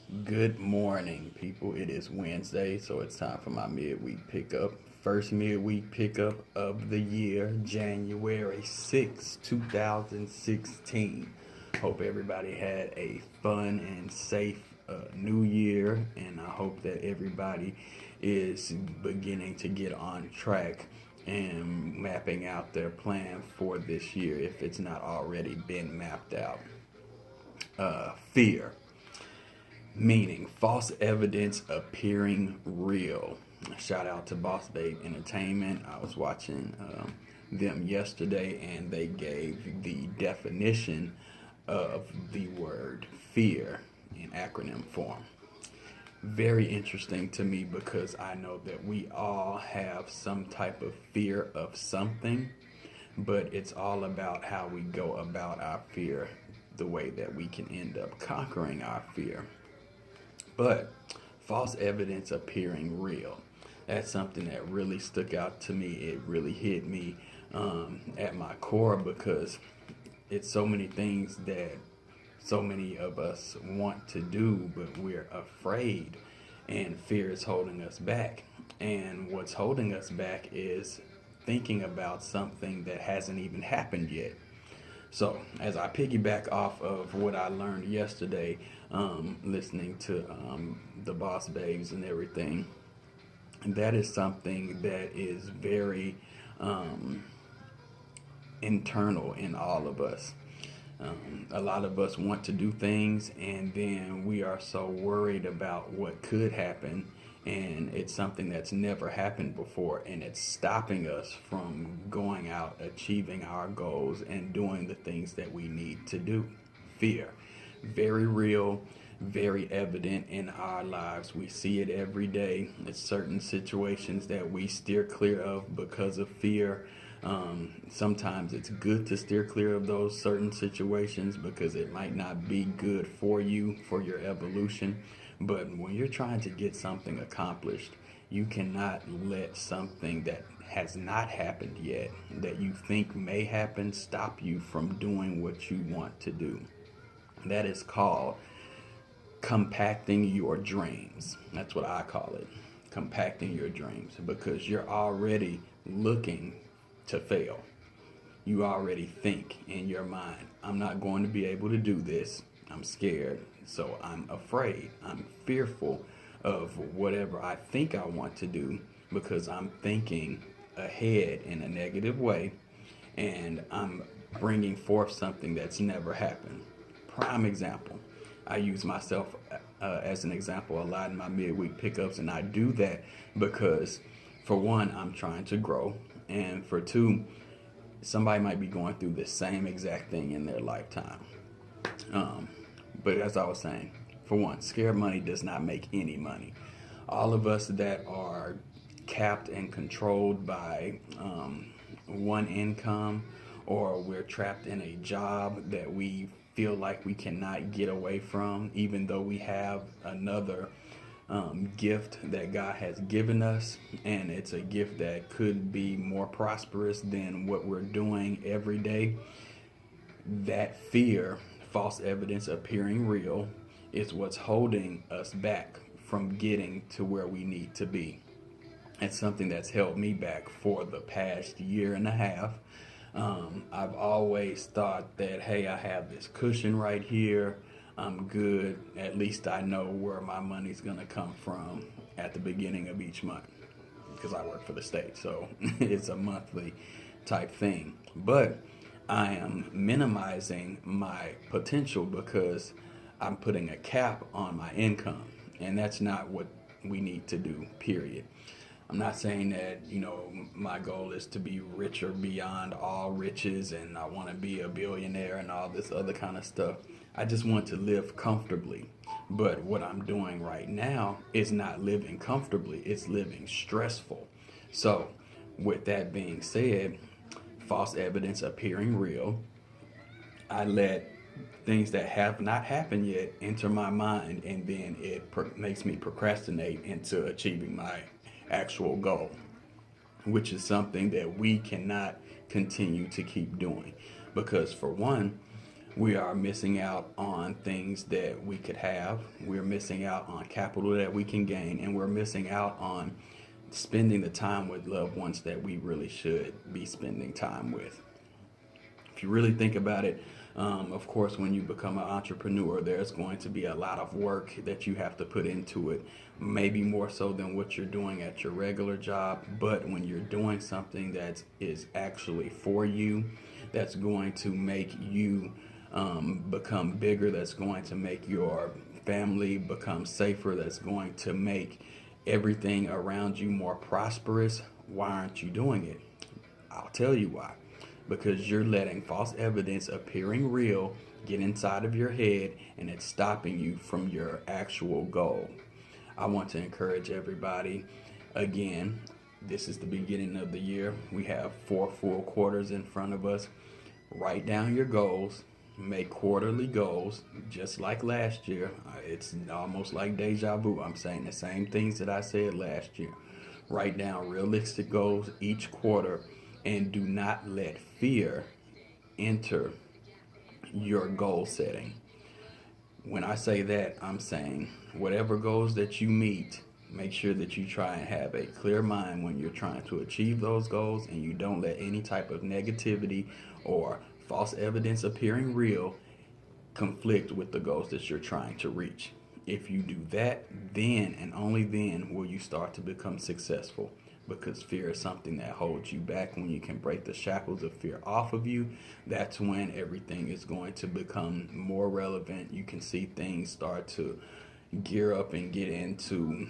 Good morning, people. It is Wednesday, so it's time for my midweek pickup. First midweek pickup of the year, January 6th, 2016. Hope everybody had a fun and safe new year, and I hope that everybody is beginning to get on track and mapping out their plan for this year if it's not already been mapped out. Fear, meaning false evidence appearing real. Shout out to Boss Babe Entertainment. I was watching them yesterday and they gave the definition of the word fear in acronym form. Very interesting to me because I know that we all have some type of fear of something, but it's all about how we go about our fear, the way that we can end up conquering our fear. But false evidence appearing real. That's something that really stuck out to me. It really hit me at my core because it's so many things that so many of us want to do, but we're afraid, and fear is holding us back. And what's holding us back is thinking about something that hasn't even happened yet. So, as I piggyback off of what I learned yesterday, listening to the Boss Babes and everything, that is something that is very internal in all of us. A lot of us want to do things, and then we are so worried about what could happen, and it's something that's never happened before, and it's stopping us from going out, achieving our goals, and doing the things that we need to do. Fear, very real, very evident in our lives. We see it every day. It's certain situations that we steer clear of because of fear. Sometimes it's good to steer clear of those certain situations because it might not be good for you, for your evolution. But when you're trying to get something accomplished, you cannot let something that has not happened yet, that you think may happen, stop you from doing what you want to do. That is called compacting your dreams. That's what I call it. Compacting your dreams because you're already looking to fail. You already think in your mind, I'm not going to be able to do this. I'm scared. So I'm afraid. I'm fearful of whatever I think I want to do because I'm thinking ahead in a negative way and I'm bringing forth something that's never happened. Prime example. I use myself as an example a lot in my midweek pickups, and I do that because, for one, I'm trying to grow, and for two, somebody might be going through the same exact thing in their lifetime. But as I was saying, for one, scared money does not make any money. All of us that are capped and controlled by one income, or we're trapped in a job that we feel like we cannot get away from, even though we have another gift that God has given us, and it's a gift that could be more prosperous than what we're doing every day. That fear, false evidence appearing real, is what's holding us back from getting to where we need to be. It's something that's held me back for the past year and a half. I've always thought that, hey, I have this cushion right here. I'm good. At least I know where my money's going to come from at the beginning of each month because I work for the state. So it's a monthly type thing. But I am minimizing my potential because I'm putting a cap on my income. And that's not what we need to do, period. I'm not saying that, my goal is to be richer beyond all riches and I want to be a billionaire and all this other kind of stuff. I just want to live comfortably. But what I'm doing right now is not living comfortably, it's living stressful. So, with that being said, false evidence appearing real, I let things that have not happened yet enter my mind, and then it makes me procrastinate into achieving my actual goal, which is something that we cannot continue to keep doing. Because, for one, We are missing out on things that we could have. We're missing out on capital that we can gain, and we're missing out on spending the time with loved ones that we really should be spending time with. If you really think about it, of course, when you become an entrepreneur, there's going to be a lot of work that you have to put into it, maybe more so than what you're doing at your regular job. But when you're doing something that is actually for you, that's going to make you become bigger, that's going to make your family become safer, that's going to make everything around you more prosperous, why aren't you doing it? I'll tell you why. Because you're letting false evidence appearing real get inside of your head, and it's stopping you from your actual goal. I want to encourage everybody, again, this is the beginning of the year. We have 4 full quarters in front of us. Write down your goals. Make quarterly goals, just like last year. It's almost like deja vu. I'm saying the same things that I said last year. Write down realistic goals each quarter, and do not let fear enter your goal setting. When I say that, I'm saying whatever goals that you meet, make sure that you try and have a clear mind when you're trying to achieve those goals, and you don't let any type of negativity or false evidence appearing real conflict with the goals that you're trying to reach. If you do that, then and only then will you start to become successful, because fear is something that holds you back. When you can break the shackles of fear off of you, that's when everything is going to become more relevant. You can see things start to gear up and get into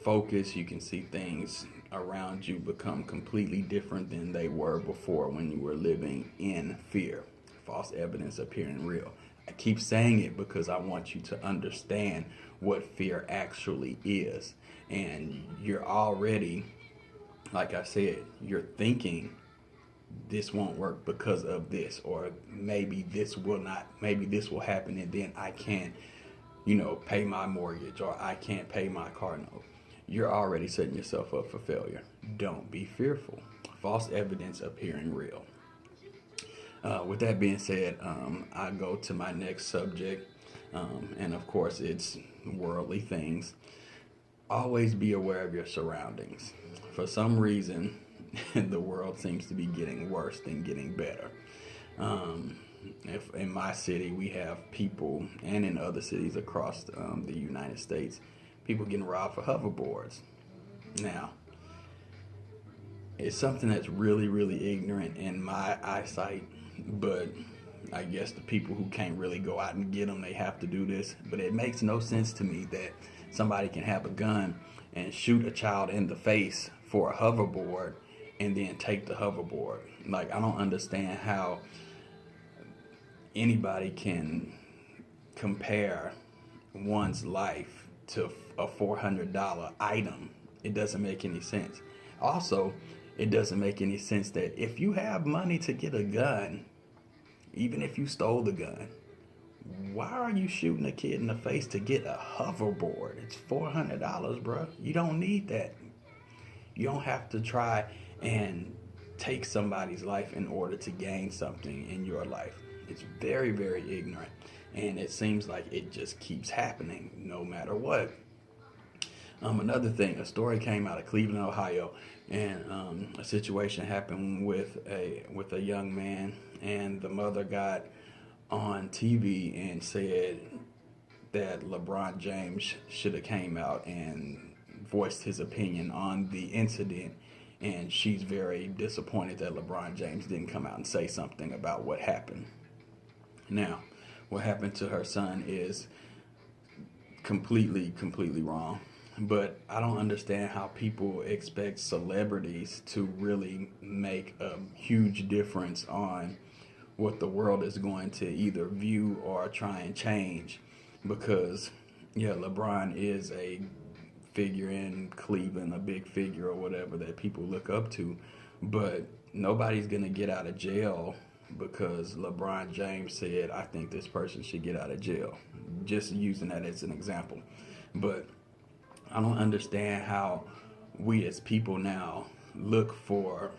focus. You can see things around you become completely different than they were before when you were living in fear. False evidence appearing real. I keep saying it because I want you to understand what fear actually is. And you're already, like I said, you're thinking this won't work because of this, or maybe this will not, maybe this will happen and then I can't, pay my mortgage, or I can't pay my car note. You're already setting yourself up for failure. Don't be fearful. False evidence appearing real. With that being said, I go to my next subject, and of course it's worldly things. Always be aware of your surroundings. For some reason, the world seems to be getting worse than getting better. If in my city we have people, and in other cities across the United States, people getting robbed for hoverboards. Now, it's something that's really, really ignorant in my eyesight, but I guess the people who can't really go out and get them, they have to do this. But it makes no sense to me that somebody can have a gun and shoot a child in the face for a hoverboard and then take the hoverboard. Like, I don't understand how anybody can compare one's life to a $400 item. It doesn't make any sense. Also, it doesn't make any sense that if you have money to get a gun, even if you stole the gun, why are you shooting a kid in the face to get a hoverboard? It's $400, bro. You don't need that. You don't have to try and take somebody's life in order to gain something in your life. It's very, very ignorant. And it seems like it just keeps happening no matter what. Another thing, a story came out of Cleveland, Ohio, and a situation happened with a young man, and the mother got on TV and said that LeBron James should have came out and voiced his opinion on the incident, and she's very disappointed that LeBron James didn't come out and say something about what happened. Now, what happened to her son is completely wrong. But I don't understand how people expect celebrities to really make a huge difference on what the world is going to either view or try and change. Because, yeah, LeBron is a figure in Cleveland, a big figure or whatever that people look up to. But nobody's going to get out of jail because LeBron James said, I think this person should get out of jail. Just using that as an example. But I don't understand how we as people now look for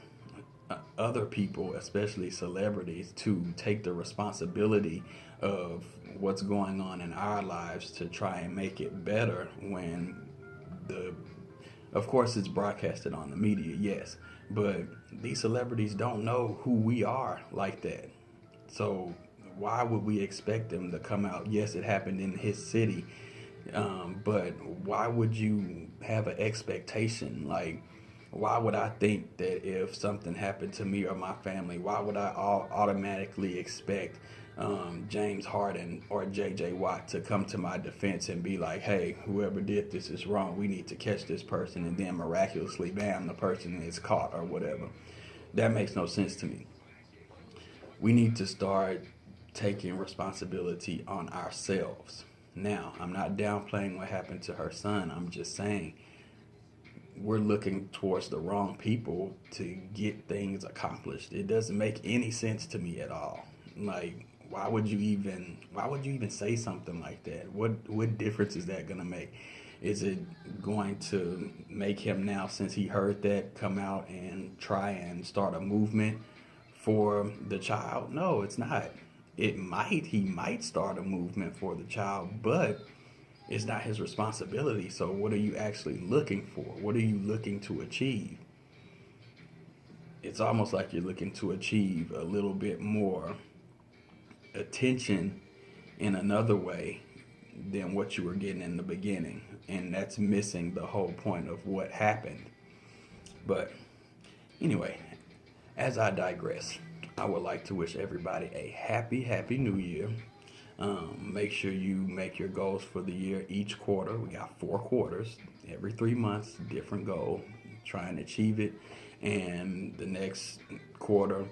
other people, especially celebrities, to take the responsibility of what's going on in our lives to try and make it better when the of course it's broadcasted on the media, yes, but these celebrities don't know who we are like that. So why would we expect them to come out? Yes, it happened in his city, but why would you have an expectation? Like, why would I think that if something happened to me or my family, why would I automatically expect James Harden or J.J. Watt to come to my defense and be like, hey, whoever did this is wrong. We need to catch this person. And then miraculously, bam, the person is caught or whatever. That makes no sense to me. We need to start taking responsibility on ourselves. Now, I'm not downplaying what happened to her son. I'm just saying we're looking towards the wrong people to get things accomplished. It doesn't make any sense to me at all. Like, why would you even say something like that? What difference is that gonna make? Is it going to make him now, since he heard that, come out and try and start a movement for the child? No, it's not. He might start a movement for the child, but it's not his responsibility. So what are you actually looking for? What are you looking to achieve? It's almost like you're looking to achieve a little bit more attention in another way than what you were getting in the beginning. And that's missing the whole point of what happened. But anyway, as I digress, I would like to wish everybody a happy new year. Make sure you make your goals for the year each quarter. We got 4 quarters, every 3 months, different goal. Try and achieve it. And the next quarter,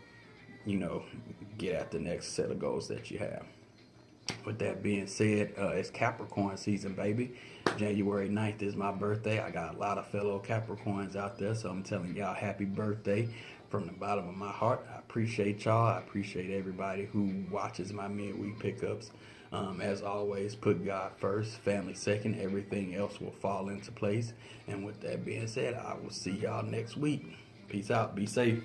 get at the next set of goals that you have. With that being said, it's Capricorn season, baby. January 9th is my birthday. I got a lot of fellow Capricorns out there, so I'm telling y'all happy birthday from the bottom of my heart. I appreciate y'all. I appreciate everybody who watches my midweek pickups. As always, put God first, family second. Everything else will fall into place. And with that being said, I will see y'all next week. Peace out. Be safe.